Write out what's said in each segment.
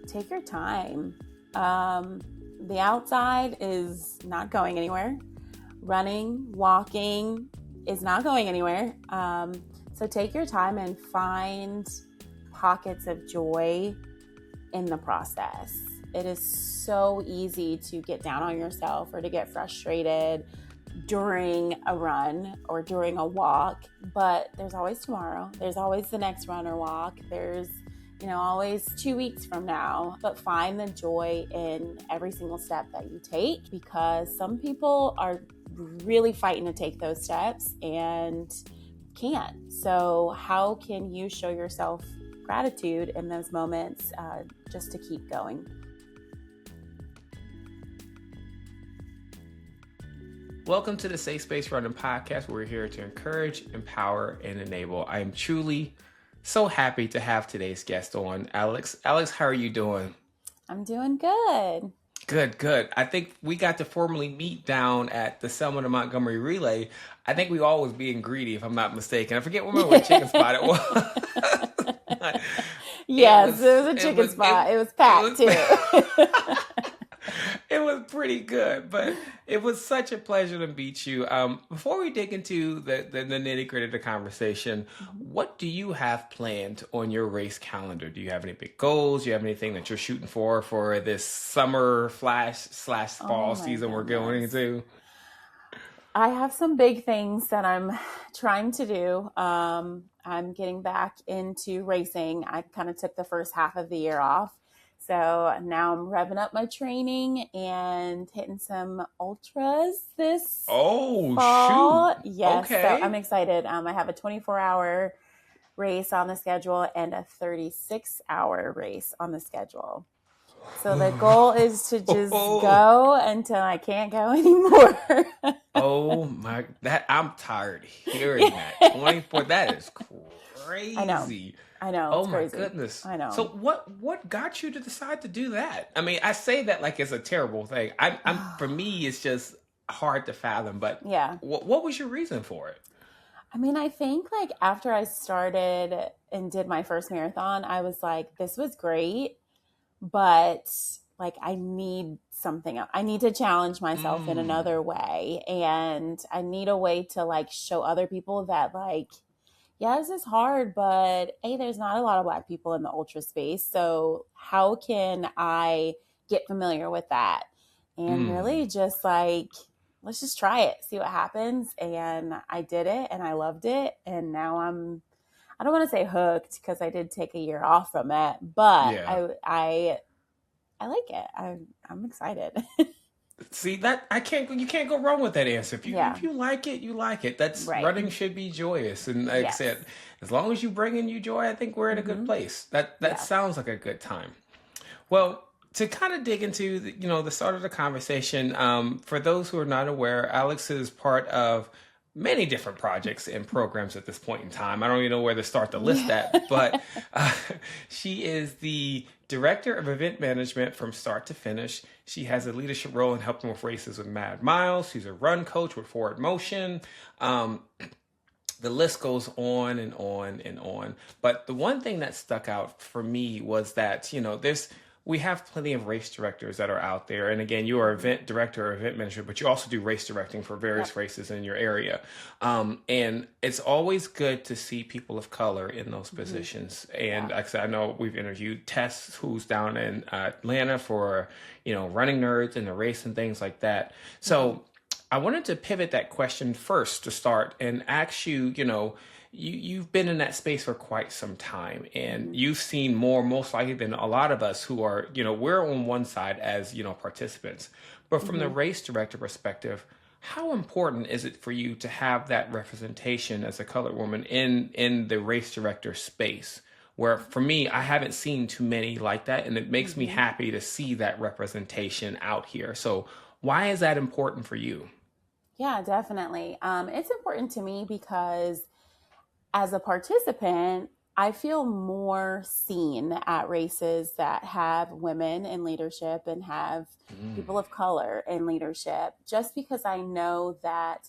take your time. The outside is not going anywhere. Running, walking is not going anywhere. So take your time and find pockets of joy in the process. It is so easy to get down on yourself or to get frustrated during a run or during a walk, but there's always tomorrow. There's always the next run or walk. There's, always 2 weeks from now, but find the joy in every single step that you take, because some people are really fighting to take those steps and can't. So how can you show yourself gratitude in those moments just to keep going? Welcome to the Safe Space Running Podcast, where we're here to encourage, empower, and enable. I am truly so happy to have today's guest on, Alex. Alex, how are you doing? I'm doing good. Good. I think we got to formally meet down at the Selma to Montgomery Relay. I think we all was being greedy, if I'm not mistaken. I forget what chicken spot it was. Yes, it was a chicken spot. It was packed too. It was pretty good, but it was such a pleasure to meet you. Before we dig into the nitty-gritty of the conversation, what do you have planned on your race calendar? Do you have any big goals? Do you have anything that you're shooting for this summer /fall season we're going into? I have some big things that I'm trying to do. I'm getting back into racing. I kind of took the first half of the year off. So now I'm revving up my training and hitting some ultras this fall. Shoot. Yes, okay. So I'm excited. I have a 24-hour race on the schedule and a 36-hour race on the schedule. So the goal is to just go until I can't go anymore. Oh my, I'm tired hearing that. 24, that is crazy. I know. Oh it's my crazy. goodness. I know. So what got you to decide to do that? I mean, I say that like it's a terrible thing. For me, it's just hard to fathom. But yeah, what was your reason for it? I mean, I think like after I started and did my first marathon, I was like, this was great, but like I need something else. I need to challenge myself in another way, and I need a way to like show other people that like, yeah, this is hard, but hey, there's not a lot of Black people in the ultra space. So how can I get familiar with that? And really just like, let's just try it, see what happens. And I did it and I loved it. And now I don't want to say hooked because I did take a year off from it, but yeah. I like it. I'm excited. See that you can't go wrong with that answer. If you like it, you like it. That's right. Running should be joyous, and like I said, as long as you bring in you joy, I think we're in a good place. That sounds like a good time. Well, to kind of dig into the start of the conversation, for those who are not aware, Alex is part of many different projects and programs at this point in time. I don't even know where to start to list that, but she is the Director of Event Mgmt from start to finish. She has a leadership role in helping with races with Mad Miles. She's a run coach with Forward Motion. The list goes on and on and on. But the one thing that stuck out for me was that, we have plenty of race directors that are out there. And again, you are event director or event manager, but you also do race directing for various races in your area. And it's always good to see people of color in those positions. And like I said, I know we've interviewed Tess, who's down in Atlanta for, running nerds and the race and things like that. So I wanted to pivot that question first to start and ask you, you've been in that space for quite some time, and you've seen more most likely than a lot of us who are, we're on one side as, participants. But from the race director perspective, how important is it for you to have that representation as a colored woman in the race director space? Where for me, I haven't seen too many like that, and it makes me happy to see that representation out here. So why is that important for you? Yeah, definitely. It's important to me because as a participant, I feel more seen at races that have women in leadership and have people of color in leadership, just because I know that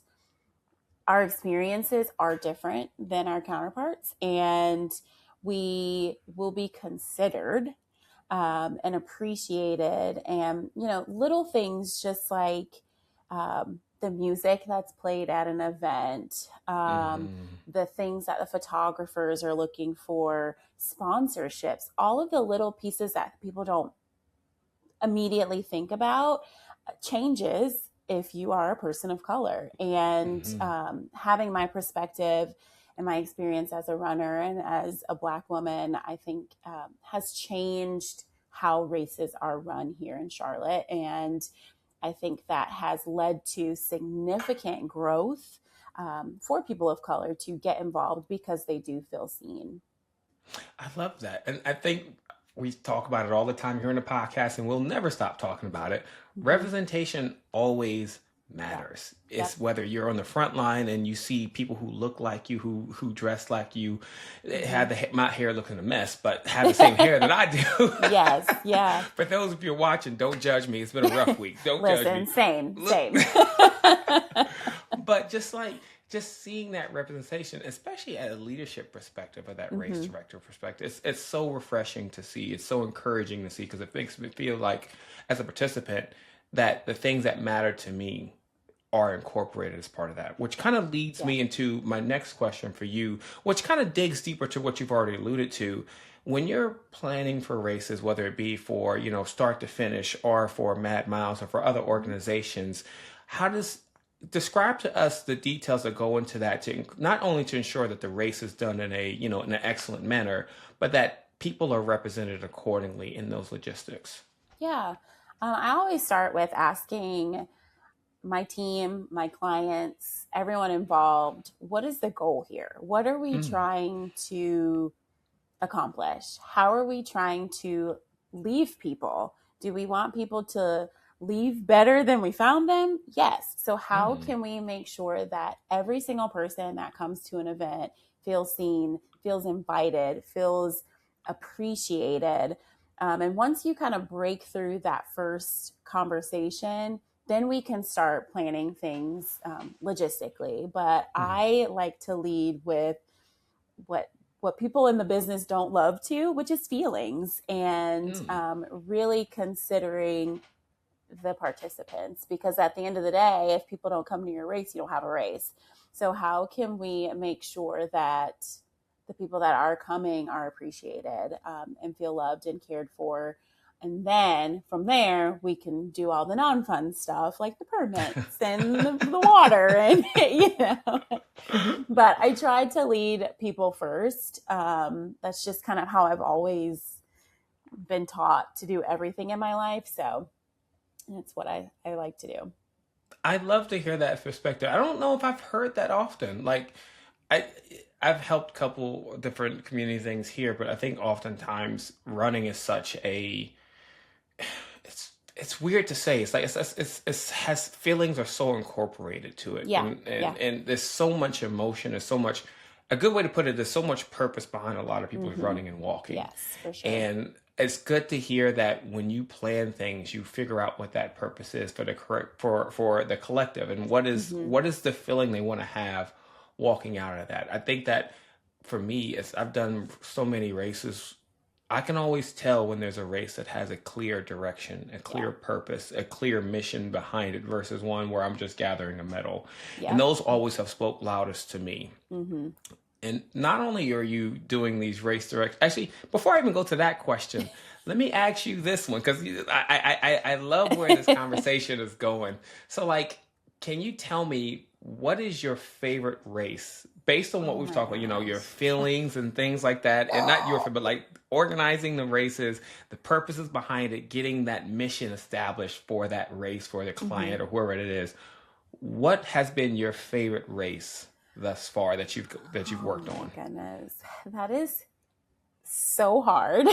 our experiences are different than our counterparts, and we will be considered and appreciated. And, little things just like the music that's played at an event, the things that the photographers are looking for, sponsorships, all of the little pieces that people don't immediately think about changes if you are a person of color. And having my perspective and my experience as a runner and as a Black woman, I think has changed how races are run here in Charlotte. And I think that has led to significant growth for people of color to get involved because they do feel seen. I love that. And I think we talk about it all the time here in the podcast, and we'll never stop talking about it. Representation always matters. Yeah. It's whether you're on the front line and you see people who look like you, who dress like you, have my hair looking a mess, but have the same hair that I do. Yes, yeah. For those of you watching, don't judge me. It's been a rough week. Don't judge me. Same. But just seeing that representation, especially at a leadership perspective or that race director perspective, it's so refreshing to see. It's so encouraging to see, because it makes me feel like, as a participant, that the things that matter to me are incorporated as part of that, which kind of leads me into my next question for you, which kind of digs deeper to what you've already alluded to. When you're planning for races, whether it be for, start to finish, or for Mad Miles, or for other organizations, describe to us the details that go into that, to not only to ensure that the race is done in in an excellent manner, but that people are represented accordingly in those logistics. Yeah. I always start with asking my team, my clients, everyone involved, what is the goal here? What are we trying to accomplish? How are we trying to leave people? Do we want people to leave better than we found them? Yes. So how can we make sure that every single person that comes to an event feels seen, feels invited, feels appreciated? And once you kind of break through that first conversation, then we can start planning things logistically. But I like to lead with what people in the business don't love to, which is feelings, and really considering the participants, because at the end of the day, if people don't come to your race, you don't have a race. So how can we make sure that the people that are coming are appreciated and feel loved and cared for? And then from there, we can do all the non-fun stuff like the permits and the water and, But I try to lead people first. That's just kind of how I've always been taught to do everything in my life. So that's what I like to do. I'd love to hear that perspective. I don't know if I've heard that often. Like, I've helped a couple different community things here, but I think oftentimes running is such a, it's weird to say. It's like it has feelings are so incorporated to it, and there's so much emotion. There's so much. A good way to put it, there's so much purpose behind a lot of people's running and walking. Yes, for sure. And it's good to hear that when you plan things, you figure out what that purpose is for the collective, and what is the feeling they want to have walking out of that. I think that for me, as I've done so many races, I can always tell when there's a race that has a clear direction, a clear purpose, a clear mission behind it, versus one where I'm just gathering a medal. Yeah. And those always have spoke loudest to me. And not only are you doing these race directs, actually, before I even go to that question, let me ask you this one, because I love where this conversation is going. So, like, can you tell me, what is your favorite race based on what we've talked about, your feelings and things like that, and not your, but like organizing the races, the purposes behind it, getting that mission established for that race, for the client or whoever it is. What has been your favorite race thus far that you've worked on? Oh my goodness, that is so hard.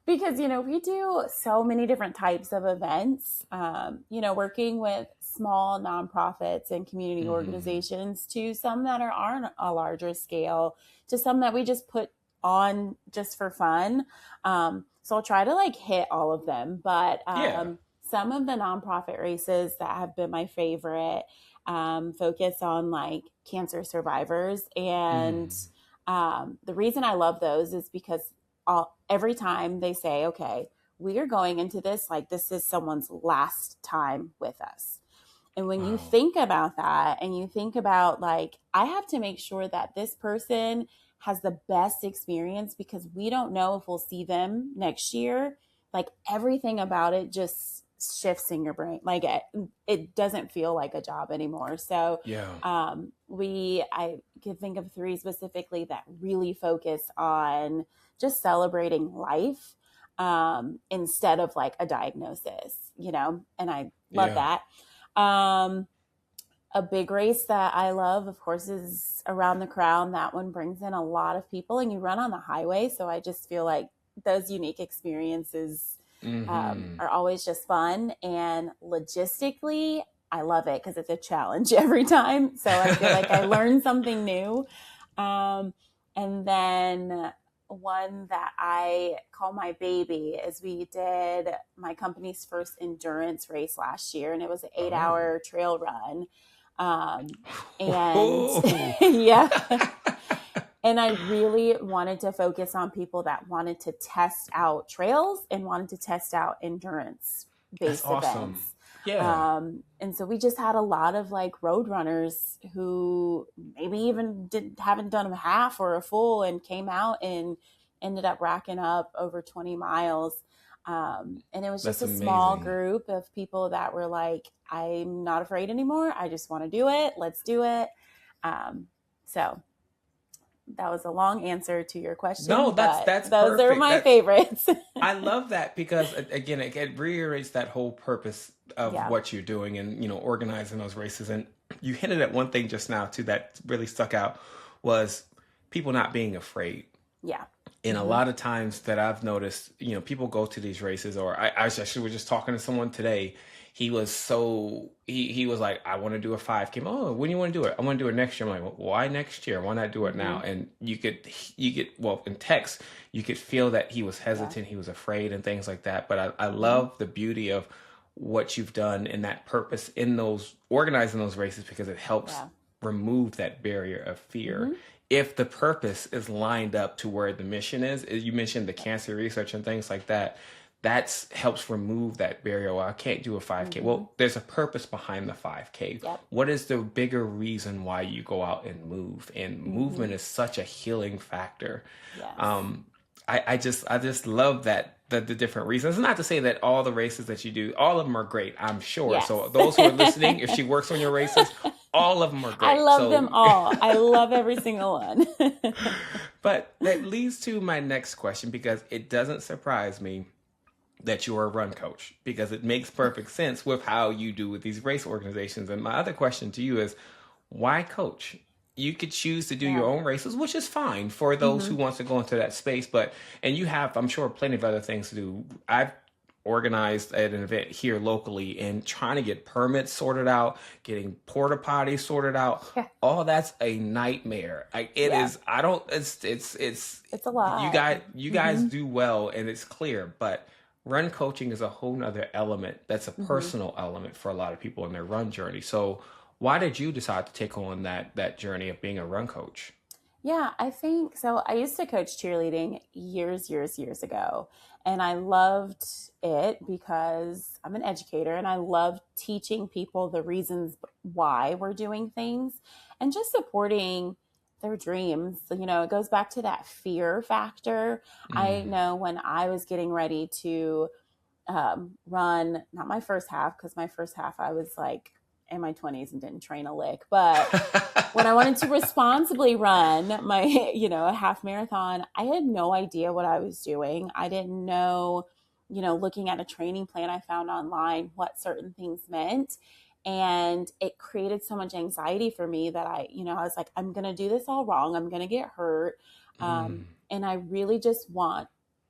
Because, we do so many different types of events, working with small nonprofits and community organizations, to some that are on a larger scale, to some that we just put on just for fun. So I'll try to hit all of them. But some of the nonprofit races that have been my favorite focus on cancer survivors. And the reason I love those is because every time they say, okay, we are going into this, like this is someone's last time with us. And when you think about that and you think about like, I have to make sure that this person has the best experience because we don't know if we'll see them next year. Like everything about it just shifts in your brain. Like it doesn't feel like a job anymore. So I could think of 3 specifically that really focus on just celebrating life instead of like a diagnosis, and I love that. A big race that I love, of course, is Around the Crown. That one brings in a lot of people and you run on the highway. So I just feel like those unique experiences are always just fun. And logistically, I love it because it's a challenge every time. So I feel like I learn something new. And then one that I call my baby is we did my company's first endurance race last year, and it was an 8-hour trail run. And I really wanted to focus on people that wanted to test out trails and wanted to test out endurance-based events. Yeah. And so we just had a lot of like road runners who maybe even haven't done a half or a full and came out and ended up racking up over 20 miles. And it was just a small group of people that were like, I'm not afraid anymore. I just want to do it. Let's do it. So that was a long answer to your question. No, that's those perfect. are my favorites. I love that because again, it reiterates that whole purpose of what you're doing and, organizing those races. And you hinted at one thing just now too, that really stuck out was people not being afraid. Yeah. And a lot of times that I've noticed, people go to these races, or I actually was just talking to someone today. He was he was like, I want to do a 5K. Oh, when do you want to do it? I want to do it next year. I'm like, well, why next year? Why not do it now? And you get in text, you could feel that he was hesitant. He was afraid and things like that. But I love the beauty of what you've done and that purpose in those organizing those races, because it helps remove that barrier of fear. If the purpose is lined up to where the mission is, you mentioned the cancer research and things like that, that helps remove that barrier. Well, I can't do a 5K. Well, there's a purpose behind the 5K. What is the bigger reason why you go out and move? And movement is such a healing factor. I just love that the different reasons. Not to say that all the races that you do, all of them are great, I'm sure. Yes. So those who are listening, if she works on your races, all of them are great. I love them all. I love every single one. But that leads to my next question, because it doesn't surprise me that you're a run coach, because it makes perfect sense with how you do with these race organizations. And my other question to you is, why coach? You could choose to do your own races, which is fine for those who wants to go into that space. And you have, I'm sure, plenty of other things to do. I've organized at an event here locally and trying to get permits sorted out, getting porta potties sorted out. All that's a nightmare. It's a lot. You guys do well, and it's clear, but run coaching is a whole nother element. That's a personal element for a lot of people in their run journey. So why did you decide to take on that journey of being a run coach? Yeah, I think so. I used to coach cheerleading years ago, and I loved it because I'm an educator and I love teaching people the reasons why we're doing things and just supporting their dreams. It goes back to that fear factor. I know when I was getting ready to run, not my first half, because my first half I was like in my 20s and didn't train a lick. But when I wanted to responsibly run my, a half marathon, I had no idea what I was doing. I didn't know, looking at a training plan I found online, what certain things meant. And it created so much anxiety for me that I was like, I'm going to do this all wrong. I'm going to get hurt. And I really just want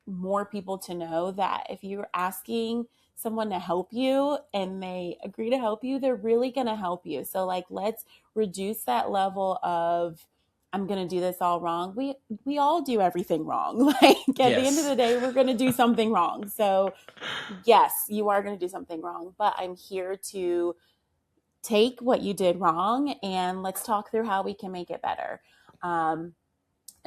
more people to know that if you're asking someone to help you and they agree to help you, they're really going to help you. So like, let's reduce that level of, I'm going to do this all wrong. We all do everything wrong. Like at the end of the day, we're going to do something wrong. So yes, you are going to do something wrong, but I'm here to take what you did wrong and let's talk through how we can make it better. And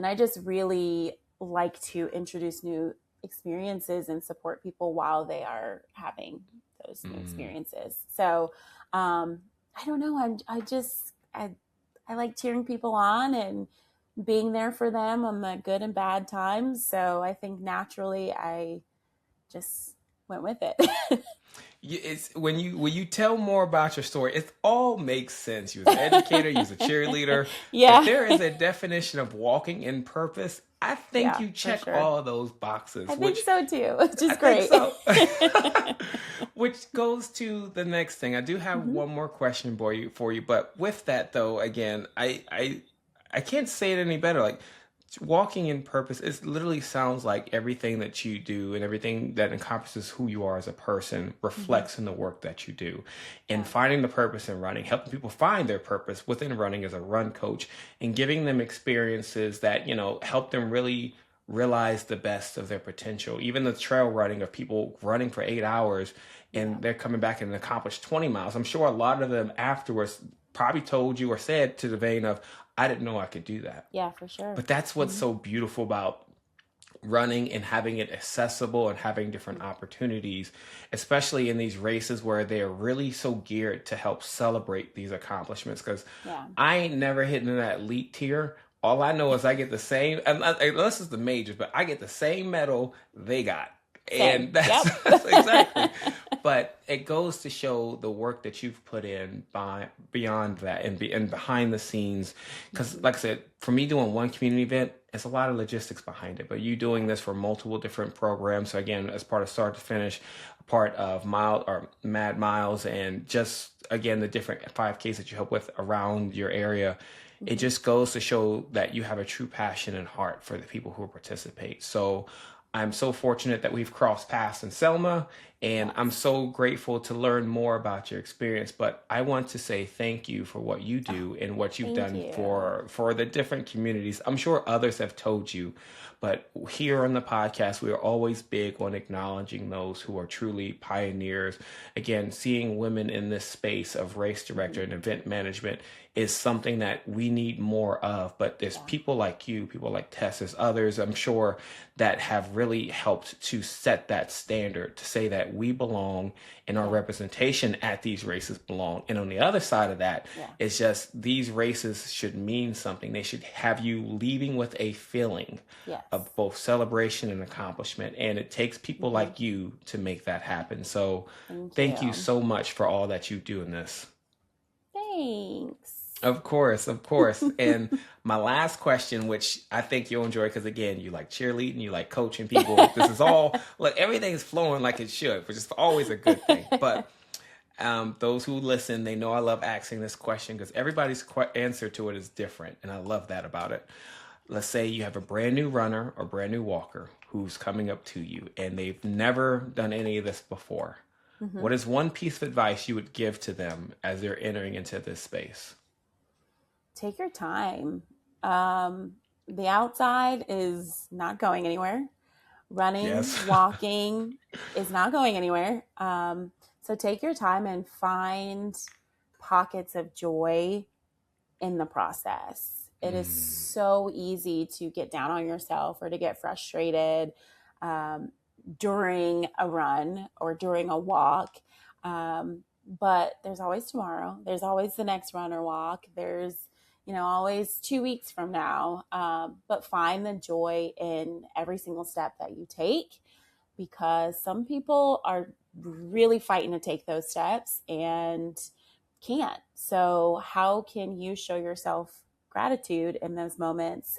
I just really like to introduce new experiences and support people while they are having those new experiences. So I don't know. I like cheering people on and being there for them on the good and bad times. So I think naturally I just went with it. It's when you tell more about your story, it all makes sense. You was an educator, you was a cheerleader. Yeah. If there is a definition of walking in purpose, I think you check all of those boxes. I think so too, which is great. Which goes to the next thing. I do have one more question for you, but with that though, again, I can't say it any better. Like, walking in purpose, it literally sounds like everything that you do and everything that encompasses who you are as a person reflects in the work that you do. And finding the purpose in running, helping people find their purpose within running as a run coach, and giving them experiences that, help them really realize the best of their potential. Even the trail running of people running for 8 hours and they're coming back and accomplish 20 miles. I'm sure a lot of them afterwards probably told you or said to the vein of, I didn't know I could do that. Yeah, for sure. But that's what's so beautiful about running and having it accessible and having different opportunities, especially in these races where they're really so geared to help celebrate these accomplishments. Because I ain't never hitting that elite tier. All I know is I get the same, unless it's the majors, but I get the same medal they got. And that's exactly. But it goes to show the work that you've put in beyond that and behind the scenes. Because like I said, for me doing one community event, it's a lot of logistics behind it. But you doing this for multiple different programs. So again, as part of Start to Finish, part of Mad Miles, and just again the different 5Ks that you help with around your area. It just goes to show that you have a true passion and heart for the people who participate. So I'm so fortunate that we've crossed paths in Selma, and I'm so grateful to learn more about your experience. But I want to say thank you for what you do and what you've done for the different communities. I'm sure others have told you, but here on the podcast, we are always big on acknowledging those who are truly pioneers. Again, seeing women in this space of race director and event management is something that we need more of. But there's people like you, people like Tess, there's others, I'm sure, that have really helped to set that standard, to say that we belong and our representation at these races belong. And on the other side of that, it's just these races should mean something. They should have you leaving with a feeling of both celebration and accomplishment. And it takes people like you to make that happen. So thank you so much for all that you do in this. Thanks. Of course. And my last question, which I think you'll enjoy, because again, you like cheerleading, you like coaching people. This is all, like, everything's flowing like it should, which is always a good thing. But those who listen, they know I love asking this question because everybody's answer to it is different. And I love that about it. Let's say you have a brand new runner or brand new walker who's coming up to you and they've never done any of this before. What is one piece of advice you would give to them as they're entering into this space? Take your time. The outside is not going anywhere. Running, walking is not going anywhere. So take your time and find pockets of joy in the process. It is so easy to get down on yourself or to get frustrated during a run or during a walk. But there's always tomorrow. There's always the next run or walk. There's, always 2 weeks from now. But find the joy in every single step that you take, because some people are really fighting to take those steps and can't. So how can you show yourself gratitude in those moments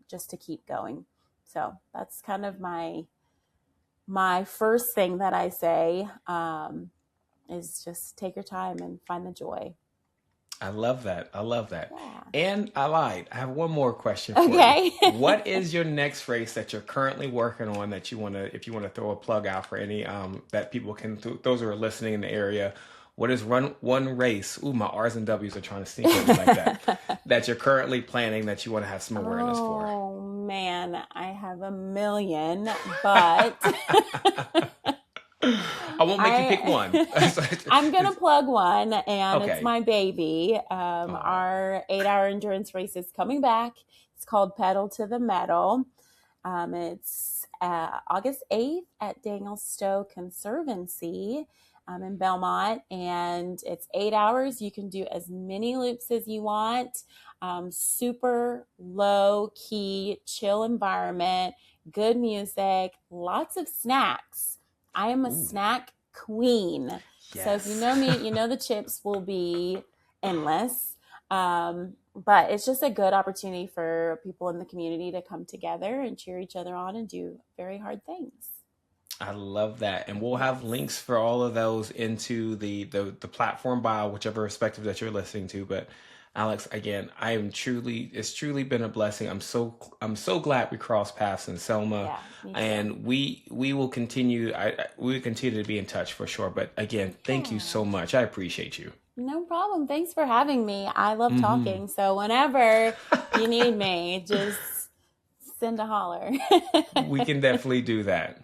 just to keep going? So that's kind of my first thing that I say is just take your time and find the joy. I love that. Yeah. And I lied. I have one more question for you. What is your next race that you're currently working on that you want to, if you want to throw a plug out for any that people can, those who are listening in the area, what is one race? Ooh, my R's and W's are trying to sneak in like that. That you're currently planning that you want to have some awareness for? Oh man, I have a million, but I won't make you pick one. I'm going to plug one, and it's my baby. Our 8-hour endurance race is coming back. It's called Pedal to the Metal. It's August 8th at Daniel Stowe Conservancy in Belmont, and it's 8 hours. You can do as many loops as you want. Super low key, chill environment, good music, lots of snacks. I am a snack queen. Yes. So if you know me, you know the chips will be endless. But it's just a good opportunity for people in the community to come together and cheer each other on and do very hard things. I love that. And we'll have links for all of those into the platform bio, whichever respective that you're listening to. But Alex, again, it's truly been a blessing. I'm so glad we crossed paths in Selma, and we will continue. We will continue to be in touch for sure. But again, thank you so much. I appreciate you. No problem. Thanks for having me. I love talking. So whenever you need me, just send a holler. We can definitely do that.